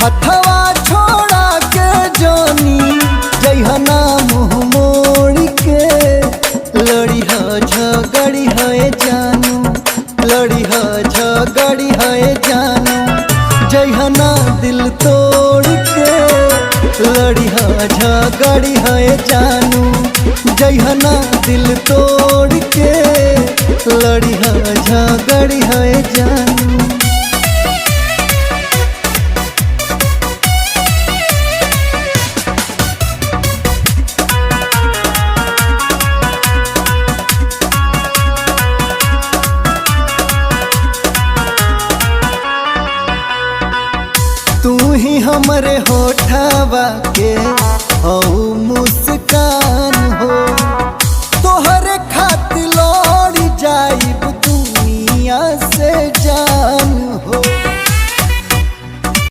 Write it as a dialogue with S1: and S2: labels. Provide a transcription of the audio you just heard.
S1: हथवा छोड़ा के जानी जइहना मुँह मोड़ के। लड़ी ह झगड़ी है जानू, लड़ी ह झगड़ी है जानू, जइहना दिल तोड़ के। लड़ी ह झगड़ी है जानू, जइहना दिल तोड़ के। लड़ी ह झगड़ी है जानू। तू ही हमरे होठवा के हऊ मुस्कान